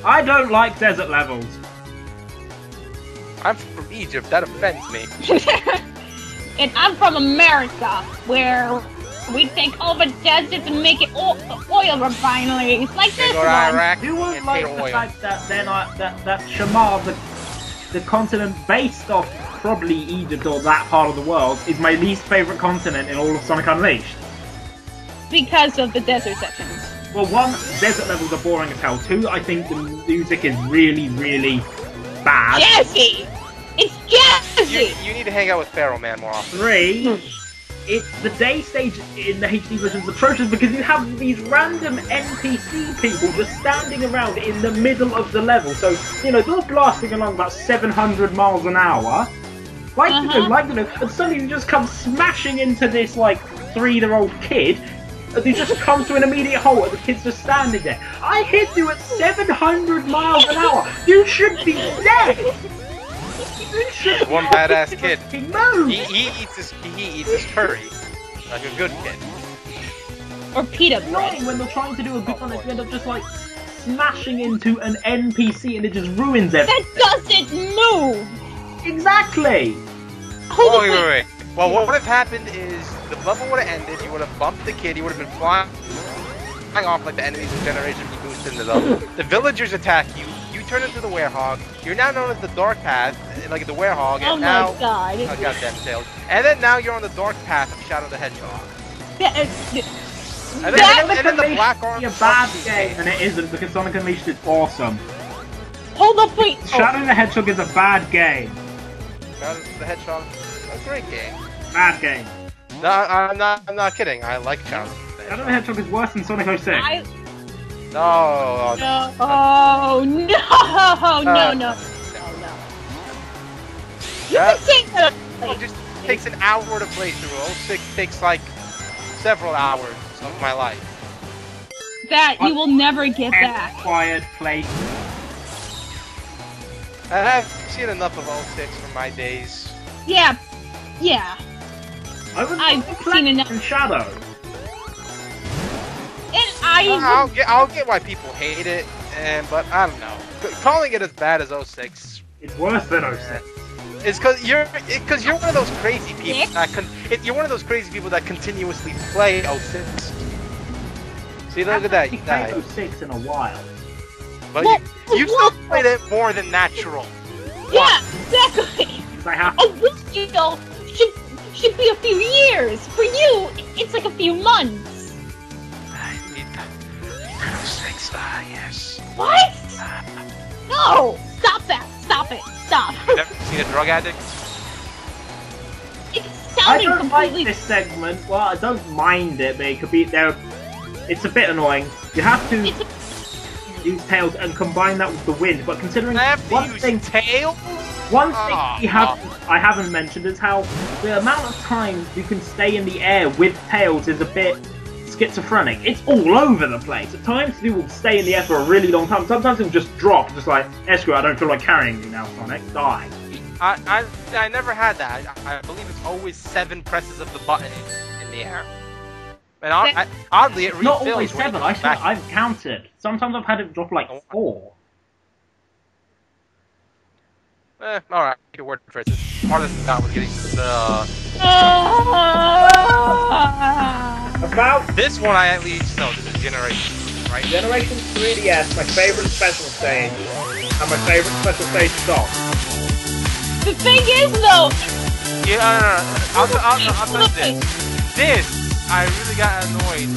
I don't like desert levels. I'm from Egypt, that offends me. And I'm from America, where we take over deserts and make it oil refineries, like this one. Iraq, Who won't like the fact that they're not that Shamar, the continent based off probably Egypt or that part of the world, is my least favorite continent in all of Sonic Unleashed. Because of the desert sections. Well, one, desert levels are boring as hell. Two, I think the music is really, really bad. Jazzy! It's jazzy! You need to hang out with Pharaoh Man more often. Three, the day stage in the HD version is atrocious because you have these random NPC people just standing around in the middle of the level. So, you know, they're blasting along about 700 miles an hour. Like to do, and suddenly you just come smashing into this, like, 3-year-old kid. And you just come to an immediate halt and the kid's just standing there. I hit you at 700 miles an hour! You should be dead! One badass kid. Move. He eats his curry like a good kid. Or pita bread. When they're trying to do a good one, you end up just like smashing into an NPC and it just ruins everything. That doesn't move. Exactly. Wait. Well, what would have happened is the level would have ended. You would have bumped the kid. He would have been flying off like the enemies of Generation B boosted into them. The villagers attack you. You turn into the werehog. You're now known as the Dark Path, like the werehog. And now, my god. Oh, goddamn tails. And then now you're on the Dark Path of Shadow the Hedgehog. And then the Black Arm. It's a bad game, and it isn't because Sonic Unleashed is awesome. Hold up, wait. Shadow the Hedgehog is a bad game. Shadow the Hedgehog, a great game. Bad game. No, I'm not kidding. I like Shadow the Hedgehog. Shadow the Hedgehog is worse than Sonic 06. No. Oh no! No. You can say that. It just takes an hour to play through. 06 takes like several hours of my life. That you will never get back. Quiet place. I have seen enough of 06 for my days. Yeah. I've seen enough in Shadow. And I'll get why people hate it, but I don't know. Calling it as bad as 06. It's worse than 06. It's because you're one of those crazy people you're one of those crazy people that continuously play 06. See, look at that. You died. 06 in a while. But you still played it more than natural. Yeah, exactly. A week should be a few years. For you, it's like a few months. 06, yes. What? No! Stop that! Stop it! Stop! You never seen a drug addict? It's sounding I don't completely... like this segment. Well, I don't mind it, but it could be there. It's a bit annoying. You have to use tails and combine that with the wind. But considering one thing I haven't mentioned is how the amount of times you can stay in the air with tails is a bit schizophrenic. It's all over the place. At times you will stay in the air for a really long time. Sometimes it will just drop, just like, screw it, I don't feel like carrying you now, Sonic. Die. I never had that. I believe it's always 7 presses of the button in the air. And oddly, it refills. Not always 7. I've counted. Sometimes I've had it drop like 4. Alright, your word for it. Part of that was getting the... About this one, I at least know. This is Generation, right? Generation 3DS, my favorite special stage, and my favorite special stage stop. The thing is, though. Yeah, no. I'll tell you this. This, I really got annoyed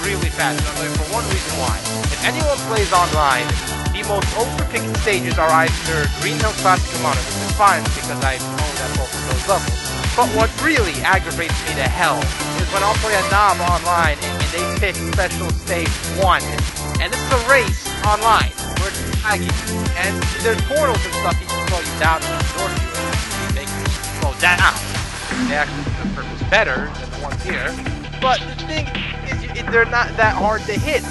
really fast. For one reason why. If anyone plays online, the most overpicking stages are either Green Hill Classic and Modern, which is fine because I own that both of those levels. But what really aggravates me to hell is when I'll play a knob online and they pick Special Stage 1. And this is a race online where it's laggy. And there's portals and stuff you can slow you down and restore you and make you slow down. They actually do the purpose better than the ones here. But the thing is, they're not that hard to hit.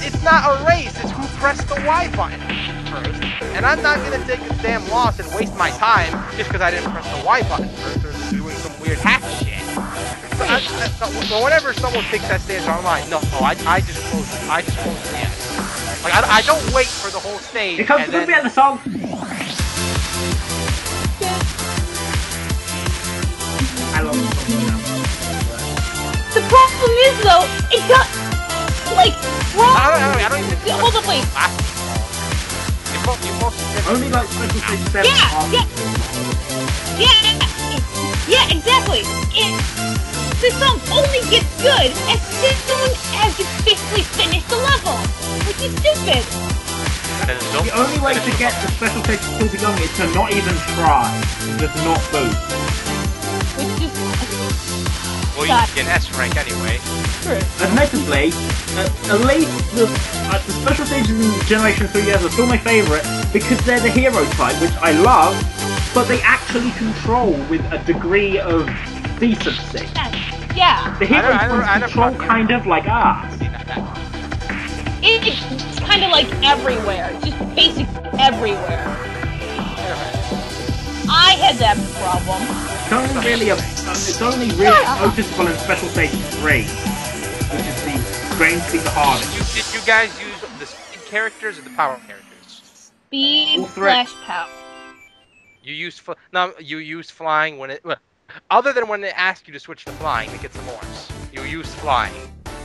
It's not a race, it's who pressed the Y button first. And I'm not going to take this damn loss and waste my time just because I didn't press the Y button first or doing some weird hack shit. So whenever someone picks that stage online, no, I just close the end. Like, I don't wait for the whole stage. It comes and to the then... bit of the song. I love the song now. The problem is though, it got like I don't even think hold on, wait. You mostly Only like special stage 7 Yeah, exactly. The song only gets good as soon as you basically finish the level, which is stupid. The only way to get the special stage still be going is to not even try, just not boost. Which is well, you can get S rank anyway. true. Admittedly, at least the special stages in Generation 3 are still my favourite because they're the hero type, which I love, but they actually control with a degree of decency. Yeah. The hero ones control kind of like us. It's kind of like everywhere, just basic everywhere. I had that problem. It's only really noticeable in Special Stage 3, which is the strangely the hardest. Did you guys use the speed characters or the power characters? Speed slash power. You used flying when it... Well, other than when they ask you to switch to flying to get some ores. You used flying.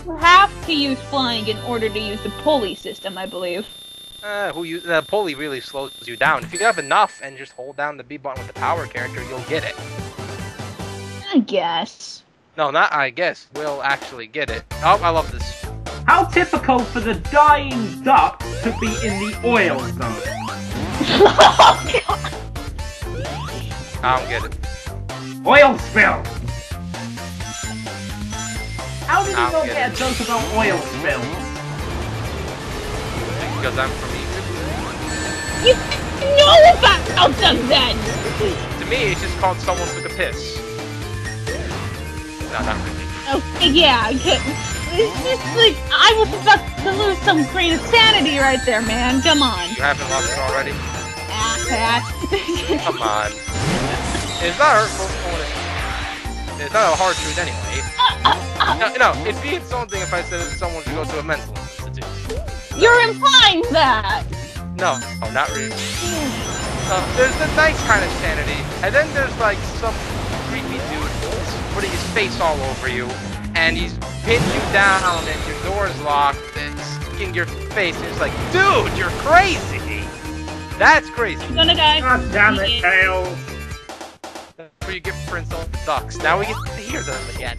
You have to use flying in order to use the pulley system, I believe. The pulley really slows you down. If you have enough and just hold down the B button with the power character, you'll get it. I guess. No, not I guess. We'll actually get it. Oh, I love this. How typical for the dying duck to be in the oil zone. Oh, God. I don't get it. Oil spill! How did you not get a joke about oil spill? Because I'm from Egypt. You know about them then! To me, it's just called someone took a piss. No, not really. Okay, yeah, it's just like, I was about to lose some grain of sanity right there, man. Come on. You haven't lost it already? Come on. It's not hurtful. It's not a hard truth anyway. No, it'd be insulting if I said someone should go to a mental institute. You're implying that! No, not really. There's the nice kind of sanity, and then there's like some creepy dude putting his face all over you, and he's pinned you down, and your door's locked, and sticking your face, and it's like, dude, you're crazy! That's crazy. I'm gonna die. God damn it, Tails! That's what you get for insulting ducks. Now we get to hear them again.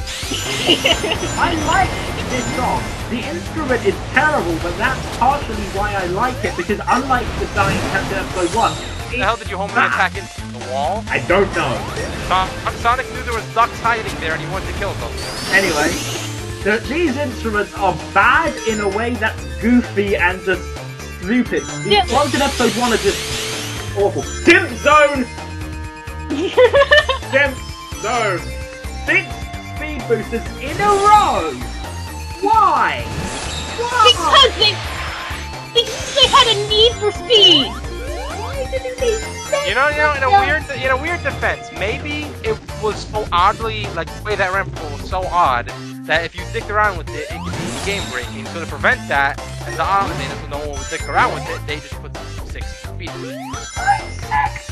I like this song. The instrument is terrible, but that's partially why I like it, because unlike the Dying Captain Episode 1, The hell did you homing attack into the wall? I don't know. Sonic knew there was ducks hiding there and he wanted to kill them. Anyway, these instruments are bad in a way that's goofy and just stupid. The ones in Episode 1 are just awful. Dimp Zone! Dimp Zone! 6 speed boosters in a row! Why? Because they had a need for speed! You know, in a weird defense, maybe it was so oddly, like the way that Rempel was so odd that if you dicked around with it, it could be game breaking. So to prevent that, and the automators, so no one would dick around with it, they just put 6 speed.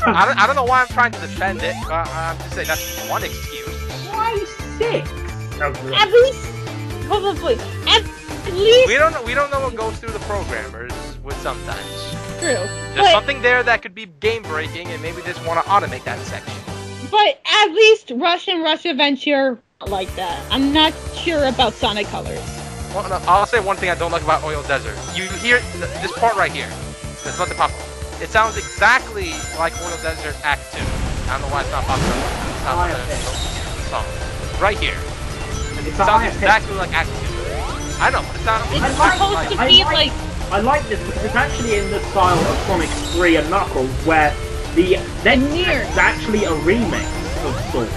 I don't know why I'm trying to defend it, but I'm just saying that's one excuse. Why 6? At least, probably, at least. We don't know what goes through the programmers with sometimes. True. There's something there that could be game breaking, and maybe they just want to automate that section. But at least Rush and Rush Adventure like that. I'm not sure about Sonic Colors. Well, no, I'll say one thing I don't like about Oil Desert. You hear this part right here. It's about to pop up. It sounds exactly like Oil Desert Act 2. I don't know why it's not popping up. It's not on the song. Right here. It sounds exactly like Act 2. I know, but it sounds... It's supposed to be like... I like this because it's actually in the style of Sonic 3 and Knuckles, where the next is actually a remix of sorts.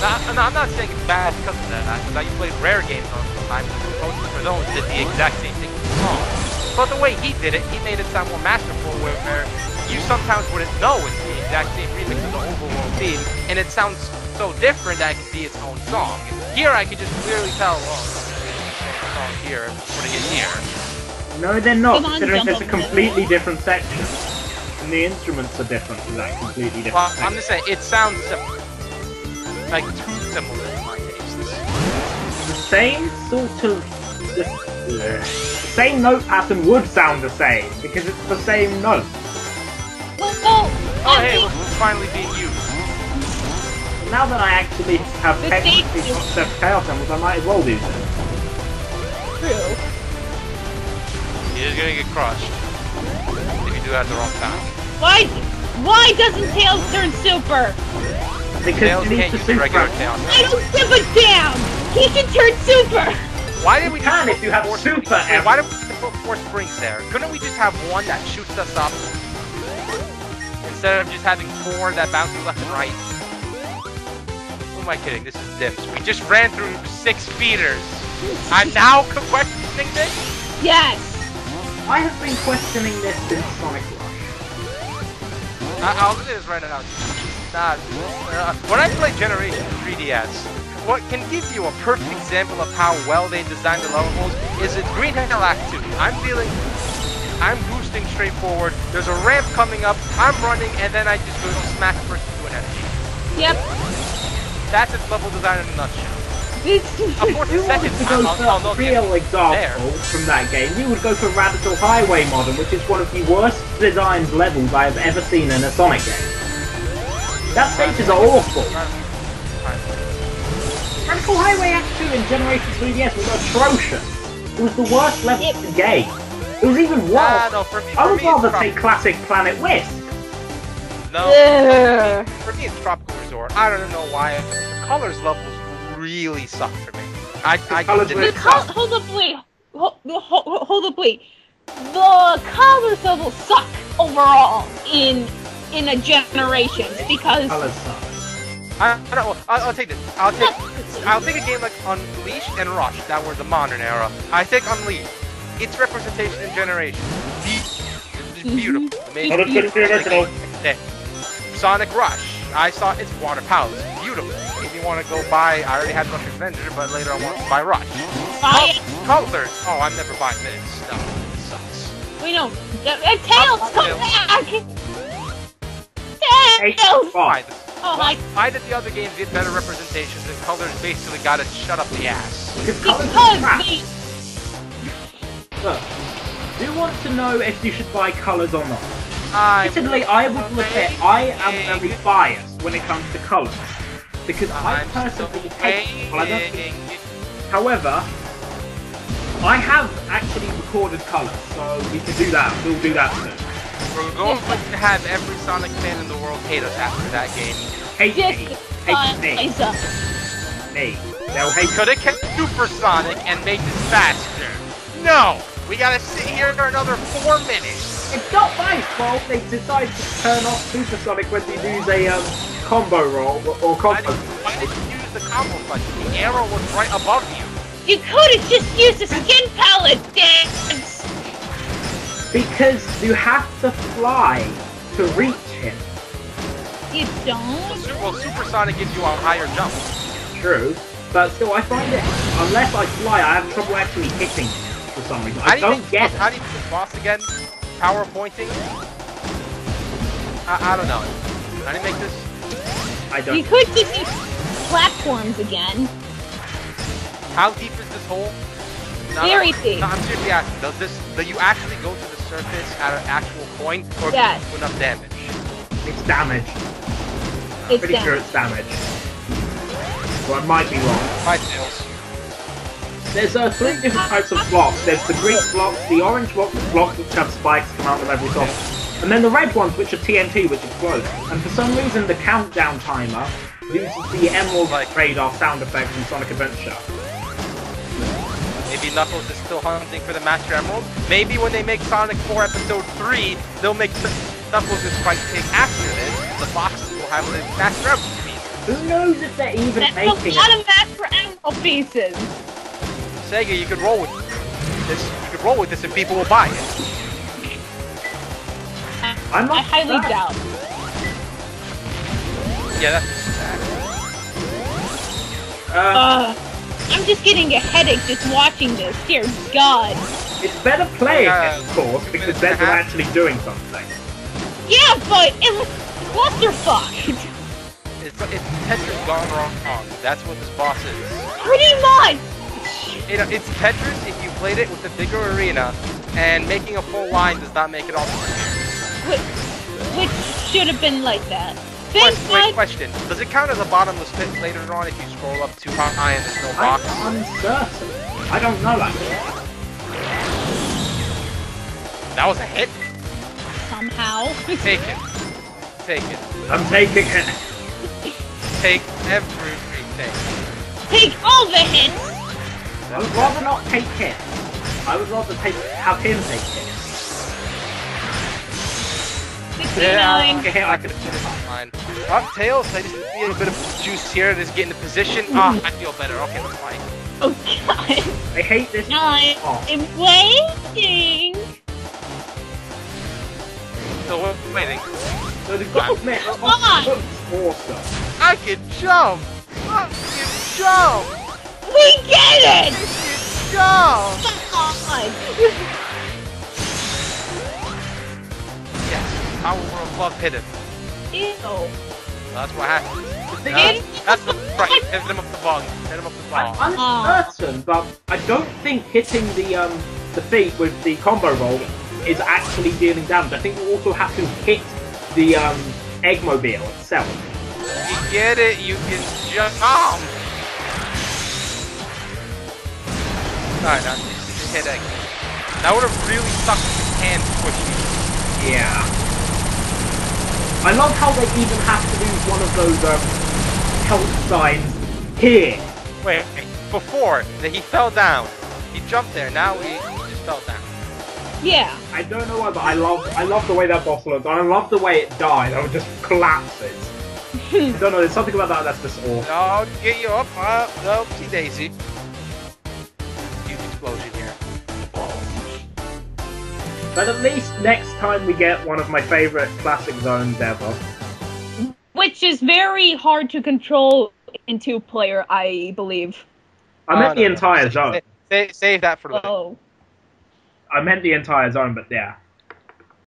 No, I'm not saying it's bad because of that, because I played rare games on sometimes, and REDONE did the exact same thing with the song. But the way he did it, he made it sound more masterful, where you sometimes wouldn't know it's the exact same remix of the overall theme, and it sounds so different that it could be its own song. Here I could just clearly tell, oh, it's the same song here, putting it here. No, they're not, Come on, considering jump there's a over there. completely different section. And the instruments are different to that completely different Well, section. I'm just saying, it sounds similar. Like, too similar to my tastes. The same sort of... The same note pattern would sound the same, because it's the same note. Well, Oh, hey, look who's finally being used. Now that I actually have The technically same- concept Chaos Emeralds, I might as well use it. true. You're gonna get crushed. If you do that at the wrong time. Why doesn't Tails turn super? Because Tails you need can't to use the super regular up. Tails. I don't give a damn! He can turn super! Why did we You can just if you have four super springs? Wait, Emeralds. why did we put 4 springs there? Couldn't we just have one that shoots us up? Instead of just having 4 that bounce left and right? Who am I kidding? This is Dimps. We just ran through 6 feeders. I'm now questioning this? Yes! I have been questioning this since Sonic Rush. I'll do this right now. When I play Generation 3DS, what can give you a perfect example of how well they designed the levels is it's Green Hill Act 2. I'm boosting straight forward, there's a ramp coming up, I'm running, and then I just go smack first into an enemy. Yep. That's its level design in a nutshell. This Of course, the If you wanted second to go I'll for know a real there. example from that game, you would go for Radical Highway Modern, which is one of the worst designed levels I have ever seen in a Sonic game. That stages are awful. Radical Highway Act 2 in Generation 3DS was atrocious. It was the worst level of the game. It was even worse. No, for me, I would it's rather Tropical. take classic Planet Wisp. No, Ugh. for me it's Tropical Resort. I don't know why. The colors levels really suck for me. I colours didn't really suck. Hold up, wait. Hold up, wait. The colors level suck overall in a generation because Colours suck. I don't. I'll take this. I'll take a game like Unleashed and Rush that were the modern era. I take Unleashed. Its representation in Generation. It's beautiful. Amazing. Sonic Rush. I saw its water palace. Beautiful. Made me want to go buy. I already had Rush Adventure, but later I want to buy Rush. Colors. Oh, I'm never buying this. No, it sucks. we know. Tails, come back! Tails! Why? Oh my! Why did the other games get better representations and colors basically got it shut up the ass? Because colours are Because crap. they Look, do you want to know if you should buy colours or not? I'm Admittedly, I would admit I am very biased when it comes to colours. Because I I'm personally still hate... Well, I don't waiting. However, I have actually recorded colours, so we can do that. We'll do that soon. We're going to have every Sonic fan in the world hate us after that game. Hate just me. Hate me. Liza. Me. They'll hate Could have kept Super Sonic and made this faster. No! We gotta sit here for another 4 minutes. It's not my fault they decided to turn off Supersonic when you use a combo roll or Why combo. did you use the combo button? The arrow was right above you. You could have just used a skin palette dance! Because you have to fly to reach him. You don't? Well, Super Sonic gives you a higher jump. True, but still I find it, unless I fly, I have trouble actually hitting him for some reason. I don't get it. How do you make the boss again? Power pointing? I don't know. How do you make this? I don't. You could just use platforms again. How deep is this hole? Very deep. No, I'm seriously asking. Do you actually go to the surface at an actual point, or Yes. do you do enough damage? It's damage. It's Pretty sure down. it's damage. Well, I might be wrong. My tails. There's 3 different types of blocks. There's the green blocks, the orange blocks which have spikes come out of every top, and then the red ones which are TNT which explode. And for some reason the countdown timer uses the Emerald radar sound effect from Sonic Adventure. Maybe Knuckles is still hunting for the Master Emerald. Maybe when they make Sonic 4 Episode 3, they'll make Knuckles' Sprite Pig after this. The boxes will have the Master Emerald piece. Who knows if they're even That's making a lot it? of Master Emerald pieces. Sega, you could roll with this. You could roll with this and people will buy it. I'm not I highly sad. doubt. Yeah, that's sad. I'm just getting a headache just watching this. Dear God. It's better playing it, of course, because then you're actually doing something. Yeah, but it was clusterfuck. It's Tetris gone wrong. That's what this boss is. Pretty much. It's Tetris if you played it with a bigger arena, and making a full line does not make it all. Which should have been like that. Wait, question. Does it count as a bottomless pit later on if you scroll up too high and there's no box? I'm uncertain. I don't know actually. That was a hit? Somehow. Take it. Take it. I'm taking it. Take everything. Take all the hits. I would rather not take hits. I would rather have him take hits. 69. Okay, I could Fine. Tails, I just need a bit of juice here. Just get into position. Ah, I feel better. Okay, let's fight. Oh god. I hate this. I'm waiting. So we're waiting. So the gold man looks awesome. I can jump! I can jump! We get it! I can jump! God. Yes, power of love hit him. Ew. That's what happened. That's the right. Hit him up the bong. Hit him up the bong. I'm uncertain, but I don't think hitting the feet with the combo roll is actually dealing damage. I think you also have to hit the Eggmobile itself. You get it, you can jump. Alright, now just hit Eggman. That would have really sucked if his hand pushed me. Yeah. I love how they even have to do one of those health signs here. Wait, before that he fell down. He jumped there, now he just fell down. Yeah. I don't know why, but I love the way that boss looks. I love the way it dies. I would just collapses. I don't know, there's something about that that's just awesome. No, get you up. Oopsie daisy. Huge explosion here. But at least next time we get one of my favourite classic zones ever. Which is very hard to control in two-player, I believe. I meant the entire zone. Save that for later. Oh. I meant the entire zone, but yeah.